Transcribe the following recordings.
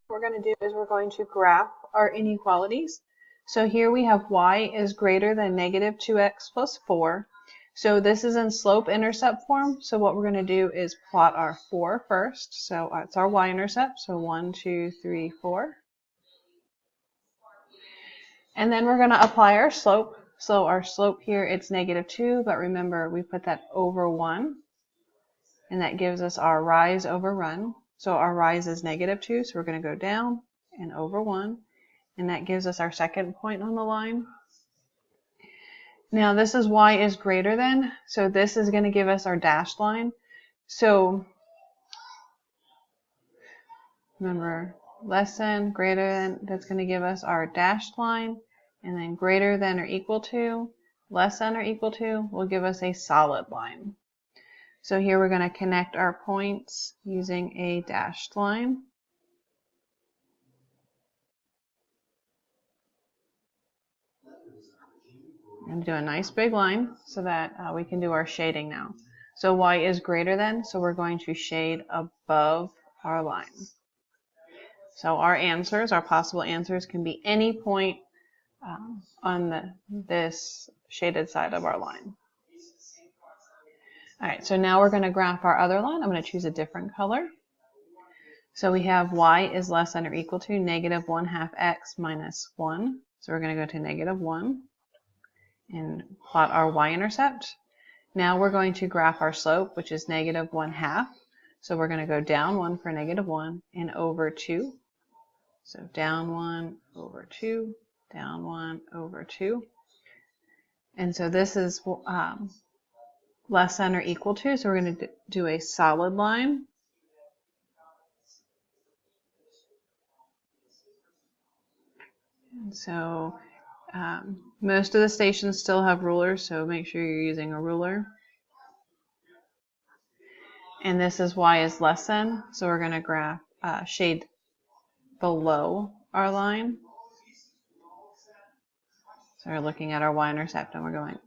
What we're going to do is we're going to graph our inequalities. So here we have y is greater than negative 2x plus 4. So this is in slope-intercept form. So what we're going to do is plot our 4 first. So it's our y-intercept. So 1, 2, 3, 4. And then we're going to apply our slope. So our slope here, it's negative 2. But remember, we put that over 1. And that gives us our rise over run. So our rise is negative 2, so we're going to go down and over 1. And that gives us our second point on the line. Now this is y is greater than, so this is going to give us our dashed line. So remember, less than, greater than, that's going to give us our dashed line. And then greater than or equal to, less than or equal to, will give us a solid line. So here we're going to connect our points using a dashed line. I'm going to do a nice big line so that we can do our shading now. So y is greater than, so we're going to shade above our line. So our answers, our possible answers, can be any point on this shaded side of our line. All right, so now we're going to graph our other line. I'm going to choose a different color. So we have y is less than or equal to negative 1/2 x minus 1. So we're going to go to negative 1 and plot our y-intercept. Now we're going to graph our slope, which is negative 1/2. So we're going to go down 1 for negative 1 and over 2. So down 1 over 2, down 1 over 2. And so this is less than or equal to, so we're going to do a solid line. And so most of the stations still have rulers, so make sure you're using a ruler. And this is y is less than, so we're going to graph shade below our line. So we're looking at our y-intercept and we're going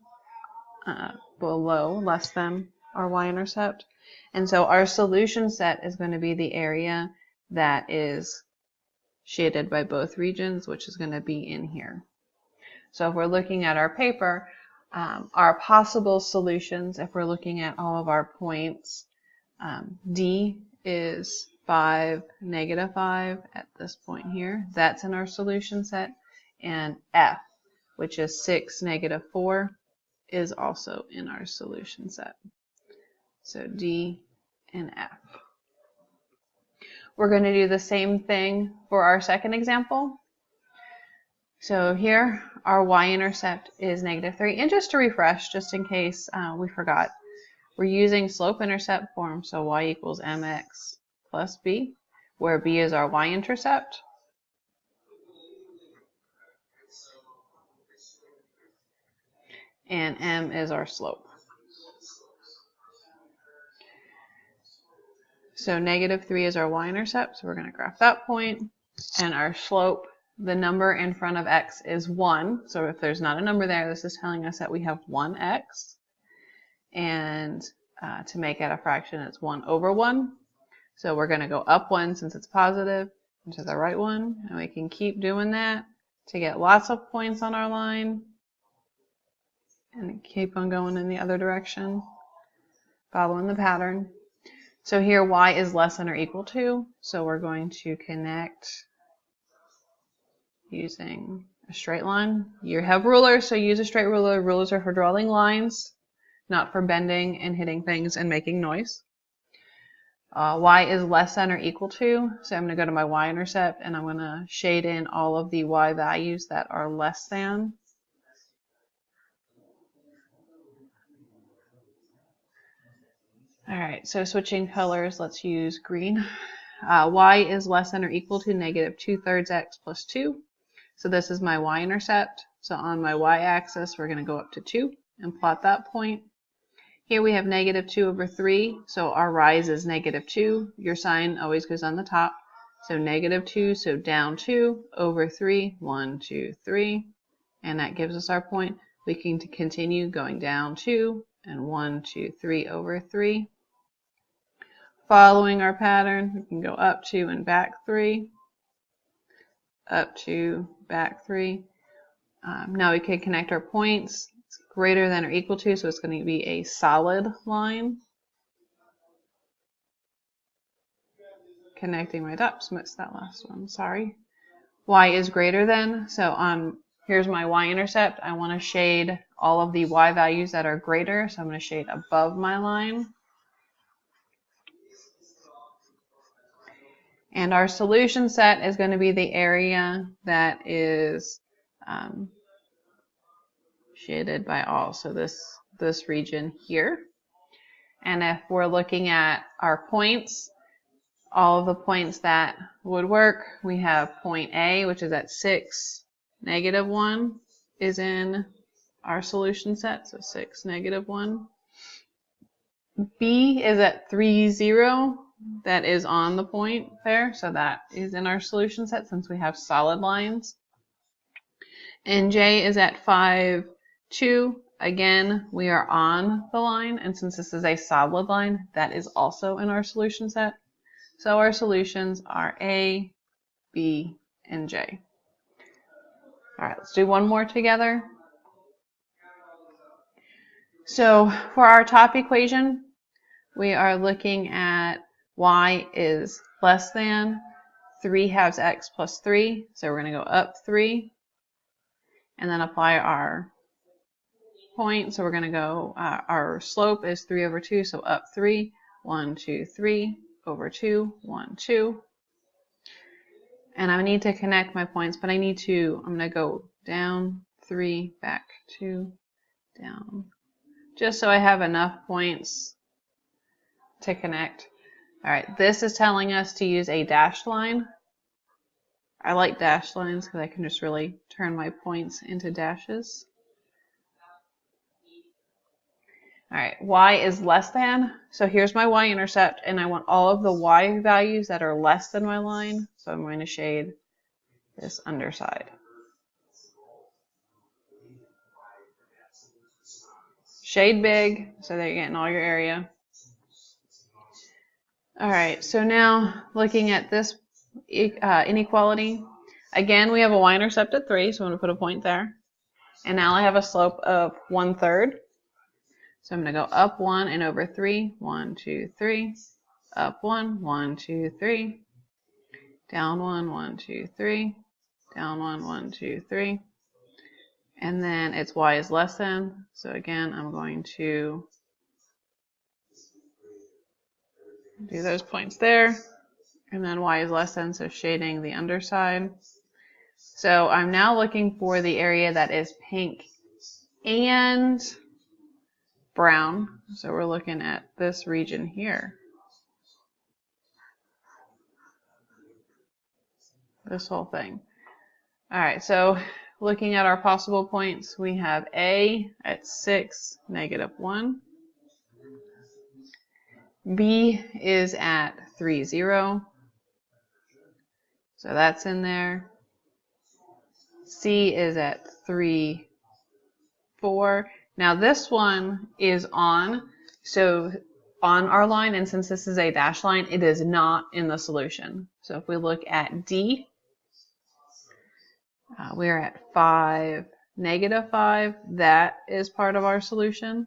below, less than our y-intercept. And so our solution set is going to be the area that is shaded by both regions, which is going to be in here. So if we're looking at our paper, our possible solutions, if we're looking at all of our points, D is 5, negative 5 at this point here. That's in our solution set. And F, which is 6, negative 4, is also in our solution set. So D and F. We're going to do the same thing for our second example. So here our y-intercept is negative 3. And just to refresh, just in case we forgot, we're using slope-intercept form, so y equals mx plus b, where b is our y-intercept. And m is our slope. So negative 3 is our y-intercept, so we're going to graph that point. And our slope, the number in front of x is 1. So if there's not a number there, this is telling us that we have 1x. And to make it a fraction, it's 1 over 1. So we're going to go up 1 since it's positive, into the right one. And we can keep doing that to get lots of points on our line. And keep on going in the other direction, following the pattern. So here y is less than or equal to, so we're going to connect using a straight line. You have rulers, so use a straight ruler. Rulers are for drawing lines, not for bending and hitting things and making noise. Y is less than or equal to, so I'm going to go to my y-intercept and I'm going to shade in all of the y values that are less than. All right, so switching colors, let's use green. Y is less than or equal to negative 2/3 x plus 2. So this is my y-intercept. So on my y-axis, we're going to go up to 2 and plot that point. Here we have negative 2 over 3, so our rise is negative 2. Your sign always goes on the top. So negative 2, so down 2, over 3, 1, 2, 3. And that gives us our point. We can continue going down 2, and 1, 2, 3 over 3. Following our pattern, we can go up 2 and back 3. up 2, back 3. Now we can connect our points. It's greater than or equal to, so it's going to be a solid line. Connecting my dots, missed that last one, sorry. Y is greater than, so here's my y-intercept. I want to shade all of the y values that are greater, so I'm going to shade above my line. And our solution set is going to be the area that is shaded by all, so this region here. And if we're looking at our points, all of the points that would work, we have point A, which is at 6, -1 is in our solution set, so 6, -1. B is at 3, 0, that is on the point there, so that is in our solution set since we have solid lines. And J is at 5, 2, again, we are on the line, and since this is a solid line, that is also in our solution set. So our solutions are A, B, and J. All right, let's do one more together. So for our top equation, we are looking at y is less than 3/2 x plus 3. So we're going to go up 3 and then apply our point. So we're going to go, our slope is 3/2, so up 3, 1, 2, 3. Over 2, 1, 2. And I need to connect my points, but I'm going to go down 3, back 2, down, just so I have enough points to connect. All right, this is telling us to use a dashed line. I like dashed lines because I can just really turn my points into dashes. All right, y is less than, so here's my y-intercept, and I want all of the y values that are less than my line, so I'm going to shade this underside. Shade big, so that you're getting all your area. All right, so now looking at this inequality, again, we have a y-intercept at 3, so I'm going to put a point there, and now I have a slope of 1/3. So I'm going to go up 1 and over 3, 1, 2, 3, up 1, 1, 2, 3, down 1, 1, 2, 3, down 1, 1, 2, 3, and then it's y is less than, so again I'm going to do those points there, and then y is less than, so shading the underside. So I'm now looking for the area that is pink and brown, so we're looking at this region here. This whole thing. All right, so looking at our possible points, we have A at 6, -1. B is at 3, 0. So that's in there. C is at 3, 4. Now this one is on, so on our line, and since this is a dashed line, it is not in the solution. So if we look at D, we're at 5, -5. That is part of our solution.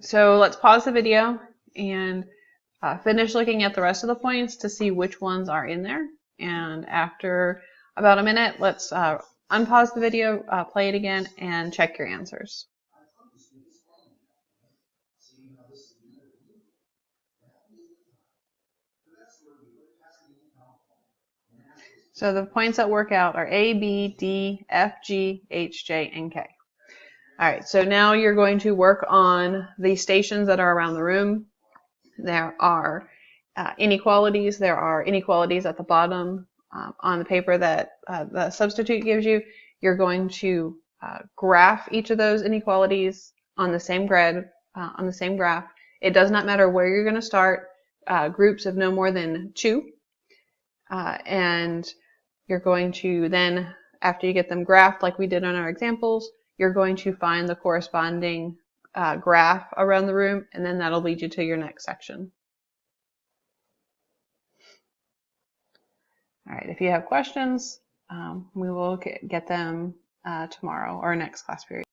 So let's pause the video and finish looking at the rest of the points to see which ones are in there. And after about a minute, let's unpause the video, play it again, and check your answers. So the points that work out are A, B, D, F, G, H, J, and K. All right, so now you're going to work on the stations that are around the room. There are inequalities. There are inequalities at the bottom on the paper that the substitute gives you. You're going to graph each of those inequalities on the same grid, on the same graph. It does not matter where you're going to start. Groups of no more than 2, and you're going to then, after you get them graphed like we did on our examples, you're going to find the corresponding graph around the room, and then that'll lead you to your next section. All right, if you have questions, we will get them tomorrow or next class period.